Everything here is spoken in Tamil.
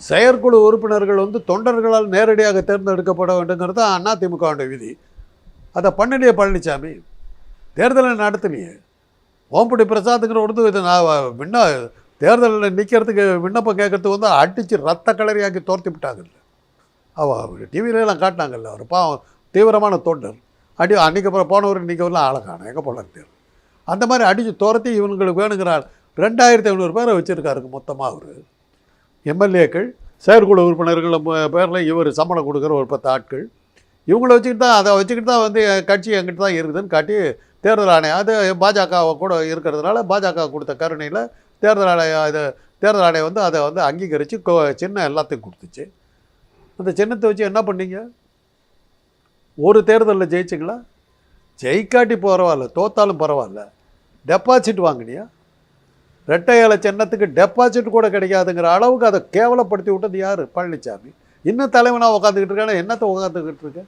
செயற்குழு உறுப்பினர்கள் வந்து தொண்டர்களால் நேரடியாக தேர்ந்தெடுக்கப்பட வேண்டுங்கிறது அதிமுகவுடைய விதி. அதை பண்ணலையே பழனிசாமி, தேர்தலை நடத்தலையே. ஓம்புடி பிரசாத்துங்கிற ஒருத்தர் இது நான் தேர்தலில் நிற்கிறதுக்கு விண்ணப்பம் கேட்கறதுக்கு வந்து அடித்து ரத்த கலரியாக்கி தோர்த்தி விட்டாங்கல்ல. டிவியிலலாம் காட்டினாங்கல்ல, அவர் பாவம் தீவிரமான தொண்டர். அன்றைக்கி அப்புறம் போனவர் இன்றைக்கி வரலாம் ஆளை காணும், எங்கே போனான்னு தெரியல. அந்த மாதிரி அடித்து துரத்தி இவங்களுக்கு வேணுங்கிறாள். 2500 பேரை வச்சுருக்காருங்க மொத்தமாக அவர். எம்எல்ஏக்கள், செயற்குழு உறுப்பினர்கள் பேரில் இவர் சம்பளம் கொடுக்குற ஒரு 10 ஆட்கள். இவங்கள வச்சுக்கிட்டு தான், அதை வச்சுக்கிட்டு தான் வந்து கட்சி எங்கிட்ட தான் இருக்குதுன்னு காட்டி தேர்தல் ஆணையம், அது பாஜக கூட இருக்கிறதுனால பாஜக கொடுத்த கருணையில் தேர்தல் ஆணையம் வந்து அதை வந்து அங்கீகரித்து சின்னம் எல்லாத்தையும் கொடுத்துச்சு. அந்த சின்னத்தை வச்சு என்ன பண்ணீங்க? ஒரு தேர்தலில் ஜெயிச்சிங்களா? ஜெயிக்காட்டி பரவாயில்ல, தோத்தாலும் பரவாயில்ல, டெபாசிட் வாங்கினியா? ரெட்டை இலை சின்னத்துக்கு டெபாசிட் கூட கிடைக்காதுங்கிற அளவுக்கு அதை கேவலப்படுத்தி விட்டது யார்? பழனிசாமி. இன்னும் தலைவனாக உட்காந்துக்கிட்டு இருக்கானே, என்னத்தை உட்காந்துக்கிட்டு இருக்க?